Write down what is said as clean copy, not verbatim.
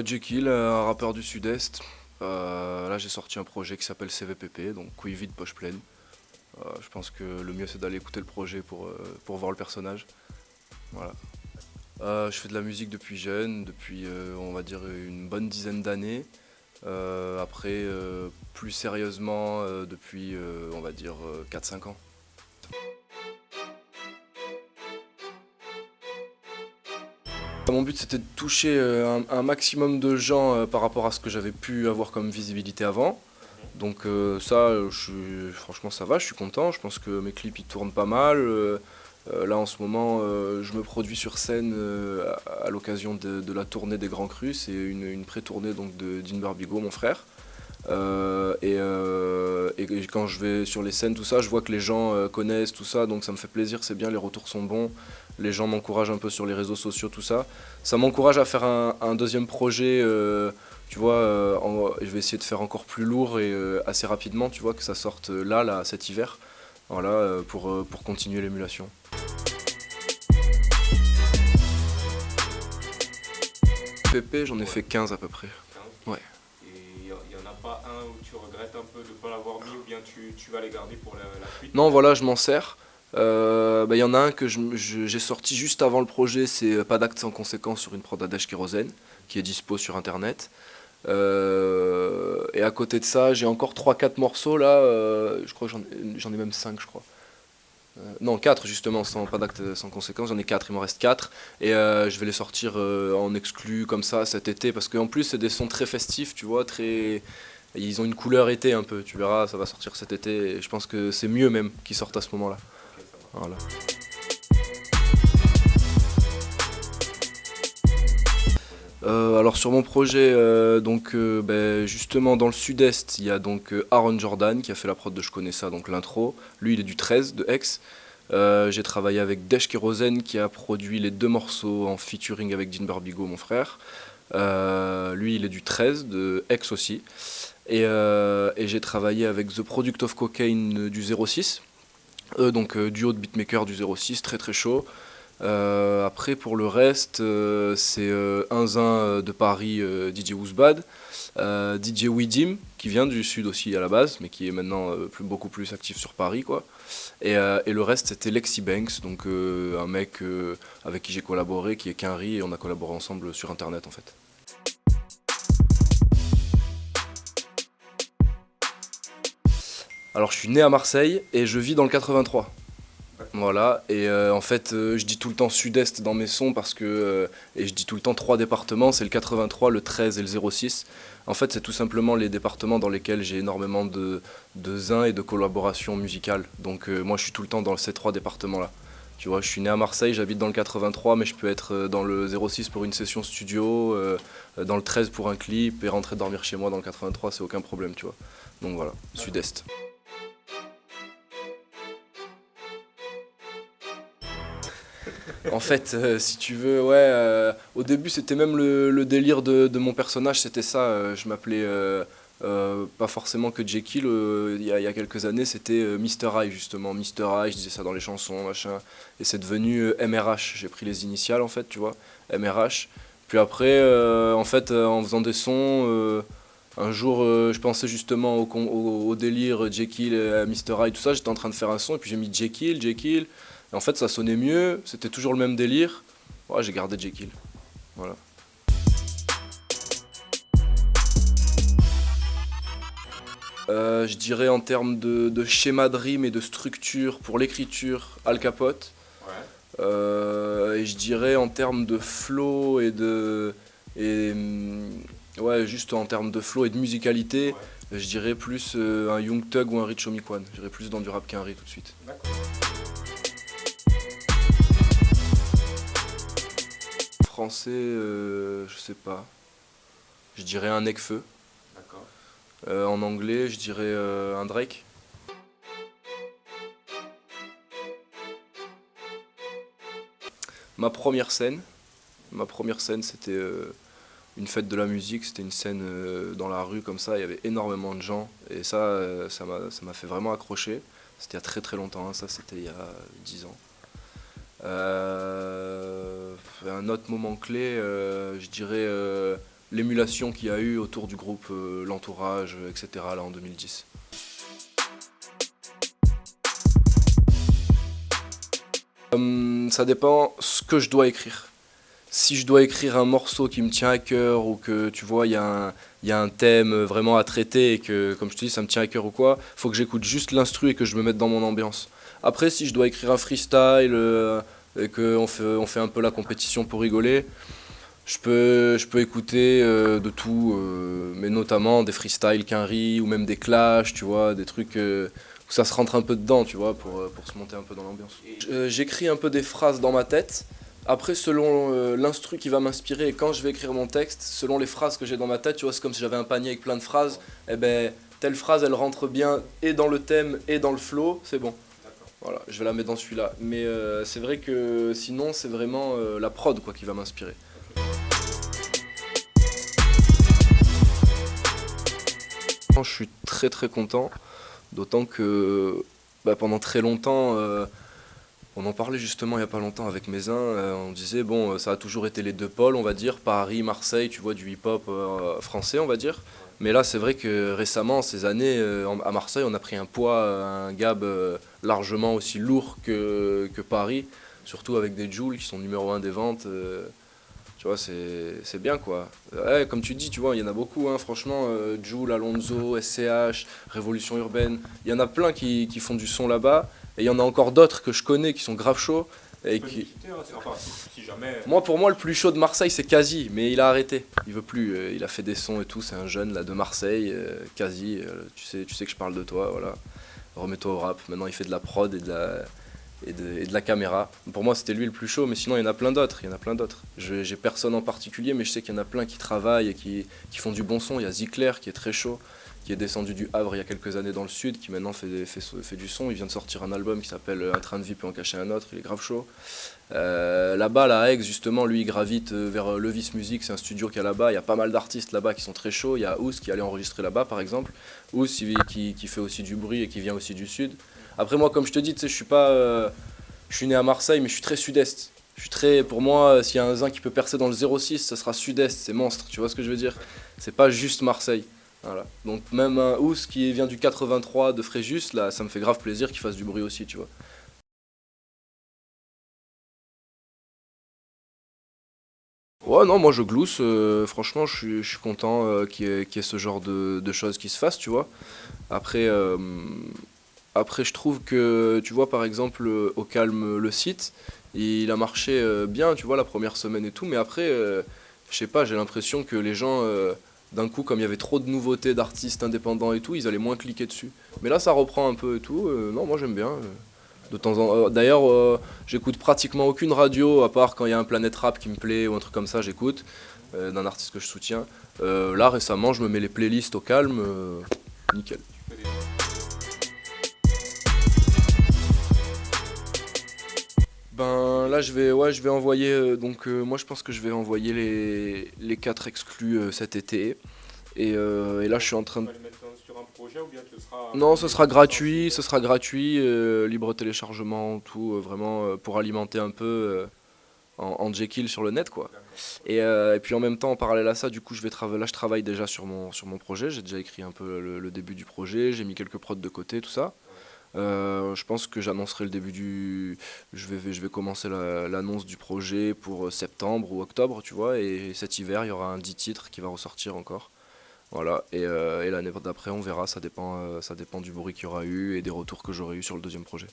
Jekyll, un rappeur du Sud-Est. Là, j'ai sorti un projet qui s'appelle CVPP, donc Couille vide, poche pleine. Je pense que le mieux, c'est d'aller écouter le projet pour voir le personnage. Voilà. Je fais de la musique depuis jeune, depuis, on va dire, une bonne dizaine d'années. Après, plus sérieusement, depuis, on va dire, 4-5 ans. Mon but, c'était de toucher un maximum de gens par rapport à ce que j'avais pu avoir comme visibilité avant. Donc ça, franchement, ça va, je suis content. Je pense que mes clips, ils tournent pas mal. Là, en ce moment, je me produis sur scène à l'occasion de la tournée des Grands Crus. C'est une pré-tournée donc de Dean Barbigo, mon frère. Et quand je vais sur les scènes, tout ça, je vois que les gens connaissent tout ça, donc ça me fait plaisir, c'est bien, les retours sont bons. Les gens m'encouragent un peu sur les réseaux sociaux, tout ça. Ça m'encourage à faire un deuxième projet, tu vois, je vais essayer de faire encore plus lourd et assez rapidement, tu vois, que ça sorte là, cet hiver. Voilà, pour continuer l'émulation. PP, j'en ai fait 15 à peu près. 15. Ouais. Et il n'y en a pas un où tu regrettes un peu de ne pas l'avoir mis ou bien tu vas les garder pour la suite? Non, voilà, je m'en sers. Bah, y en a un que j'ai sorti juste avant le projet, c'est Pas d'acte sans conséquence sur une prod d'Adèche Kérosène, qui est dispo sur internet. Et à côté de ça, j'ai encore trois quatre morceaux là, je crois que j'en ai même 5 je crois. Non, 4 justement, sans Pas d'acte sans conséquence, j'en ai 4 il m'en reste 4. Et je vais les sortir en exclu comme ça cet été, parce qu'en plus c'est des sons très festifs, tu vois, très... Ils ont une couleur été un peu, tu verras, ça va sortir cet été, et je pense que c'est mieux même qu'ils sortent à ce moment-là. Ok, ça marche. Voilà. Projet. Alors sur mon projet, ben, justement dans le sud-est, il y a donc Aaron Jordan qui a fait la prod de Je connais ça, donc l'intro. Lui il est du 13 de Aix. J'ai travaillé avec Desh Kérosène qui a produit les deux morceaux en featuring avec Dean Barbigo, mon frère. Lui il est du 13 de Aix aussi. Et j'ai travaillé avec The Product of Cocaine du 06. Donc duo de beatmaker du 06, très très chaud. Après pour le reste, c'est un zin de Paris, DJ Woozbad, DJ Widim, qui vient du sud aussi à la base, mais qui est maintenant beaucoup plus actif sur Paris, quoi. Et le reste c'était Lexi Banks, donc un mec avec qui j'ai collaboré, qui est Quinry, et on a collaboré ensemble sur internet en fait. Alors je suis né à Marseille et je vis dans le 83. Voilà, et en fait, je dis tout le temps sud-est dans mes sons parce que, et je dis tout le temps trois départements, c'est le 83, le 13 et le 06. En fait, c'est tout simplement les départements dans lesquels j'ai énormément de zin et de collaborations musicales. Donc moi, je suis tout le temps dans ces trois départements-là. Tu vois, je suis né à Marseille, j'habite dans le 83, mais je peux être dans le 06 pour une session studio, dans le 13 pour un clip, et rentrer dormir chez moi dans le 83, c'est aucun problème, tu vois. Donc voilà, sud-est. En fait, si tu veux, ouais, au début c'était même le délire de mon personnage, c'était ça. Je m'appelais pas forcément que Jekyll, il y a quelques années, c'était Mr. Eye justement. Mr. Eye, je disais ça dans les chansons, machin. Et c'est devenu MRH, j'ai pris les initiales en fait, tu vois, MRH. Puis après, en fait, en faisant des sons, un jour, je pensais justement au délire Jekyll, Mr. Eye, tout ça, j'étais en train de faire un son, et puis j'ai mis Jekyll, Jekyll. Et en fait, ça sonnait mieux, c'était toujours le même délire. Ouais, j'ai gardé Jekyll. Voilà. Je dirais en termes de schéma de rime et de structure pour l'écriture, Al Capote. Ouais. Et je dirais en termes de flow ouais, juste en termes de flow et de musicalité, Ouais. je dirais plus un Young Thug ou un Rich Homie Quan. J'irais plus dans du rap qu'un Riz tout de suite. D'accord. Français, je sais pas. Je dirais un Nekfeu. D'accord. En anglais, je dirais un Drake. Ma première scène, ma première scène, c'était une fête de la musique. C'était une scène dans la rue comme ça. Il y avait énormément de gens et ça, ça m'a fait vraiment accrocher. C'était il y a très très longtemps, hein, ça c'était il y a 10 ans. Un autre moment clé, je dirais l'émulation qu'il y a eu autour du groupe, l'entourage, etc. là en 2010. Ça dépend ce que je dois écrire. Si je dois écrire un morceau qui me tient à cœur ou que tu vois, il y a un thème vraiment à traiter et que, comme je te dis, ça me tient à cœur ou quoi, faut que j'écoute juste l'instru et que je me mette dans mon ambiance. Après, si je dois écrire un freestyle et on fait un peu la compétition pour rigoler, je peux écouter de tout, mais notamment des freestyles Quinry ou même des clashs, tu vois, des trucs où ça se rentre un peu dedans, tu vois, pour se monter un peu dans l'ambiance. J'écris un peu des phrases dans ma tête. Après, selon l'instru qui va m'inspirer et quand je vais écrire mon texte, selon les phrases que j'ai dans ma tête, tu vois, c'est comme si j'avais un panier avec plein de phrases. Et ben, telle phrase, elle rentre bien et dans le thème et dans le flow, c'est bon. Voilà, je vais la mettre dans celui-là. Mais c'est vrai que sinon, c'est vraiment la prod quoi, qui va m'inspirer. Je suis très très content, d'autant que pendant très longtemps, on en parlait justement il n'y a pas longtemps avec mes uns, on disait bon ça a toujours été les deux pôles on va dire, Paris, Marseille, tu vois du hip-hop français on va dire, mais là c'est vrai que récemment, ces années à Marseille on a pris un poids, un gab largement aussi lourd que Paris, surtout avec des Jools qui sont numéro un des ventes. Tu vois, c'est bien quoi. Ouais, comme tu dis, tu vois, il y en a beaucoup, hein, franchement. Jul, Alonso, SCH, Révolution Urbaine. Il y en a plein qui font du son là-bas. Et il y en a encore d'autres que je connais qui sont grave chauds. Et qui... Enfin, si jamais. Moi, pour moi, le plus chaud de Marseille, c'est Kazi. Mais il a arrêté. Il veut plus. Il a fait des sons et tout. C'est un jeune là de Marseille. Kazi, tu sais que je parle de toi. Voilà. Remets-toi au rap. Maintenant, il fait de la prod et de la caméra. Pour moi, c'était lui le plus chaud, mais sinon, il y en a plein d'autres. Il y en a plein d'autres. J'ai personne en particulier, mais je sais qu'il y en a plein qui travaillent et qui font du bon son. Il y a Zikler qui est très chaud, qui est descendu du Havre il y a quelques années dans le sud, qui maintenant fait du son. Il vient de sortir un album qui s'appelle Un train de vie peut en cacher un autre. Il est grave chaud. Là-bas, à Aix, justement, lui, il gravite vers Levis Music. C'est un studio qu'il y a là-bas. Il y a pas mal d'artistes là-bas qui sont très chauds. Il y a Ous qui allait enregistrer là-bas, par exemple. Ous qui fait aussi du bruit et qui vient aussi du sud. Après moi, comme je te dis, tu sais, je suis né à Marseille, mais je suis très sud-est. Pour moi, s'il y a un zin qui peut percer dans le 06, ça sera sud-est, c'est monstre, tu vois ce que je veux dire? C'est pas juste Marseille. Voilà. Donc même un Ous qui vient du 83 de Fréjus, là, ça me fait grave plaisir qu'il fasse du bruit aussi, tu vois. Ouais, non, moi je glousse, franchement, je suis content qu'il y ait ce genre de choses qui se fassent, tu vois. Après, Après, je trouve que, tu vois, par exemple, au Calme, le site, il a marché bien, tu vois, la première semaine et tout, mais après, je sais pas, j'ai l'impression que les gens, d'un coup, comme il y avait trop de nouveautés d'artistes indépendants et tout, ils allaient moins cliquer dessus. Mais là, ça reprend un peu et tout. Non, moi j'aime bien. De temps en D'ailleurs, j'écoute pratiquement aucune radio, à part quand il y a un Planète Rap qui me plaît ou un truc comme ça, j'écoute, d'un artiste que je soutiens. Là, récemment, je me mets les playlists au calme, nickel. Tu fais des- Ben là je vais envoyer moi je pense que je vais envoyer les 4 exclus cet été et là je suis en train Tu de... vas les mettre sur un projet ou bien ce sera. Non, ce sera gratuit, libre téléchargement, tout, vraiment pour alimenter un peu en Jekyll sur le net quoi. D'accord. Et puis en même temps en parallèle à ça, du coup là je travaille déjà sur mon projet, j'ai déjà écrit un peu le début du projet, j'ai mis quelques prods de côté, tout ça. Je pense que j'annoncerai le début du... je vais commencer l'annonce du projet pour septembre ou octobre, tu vois, et cet hiver, il y aura un 10 titres qui va ressortir encore. Voilà, et l'année d'après, on verra, ça dépend du bruit qu'il y aura eu et des retours que j'aurai eu sur le deuxième projet.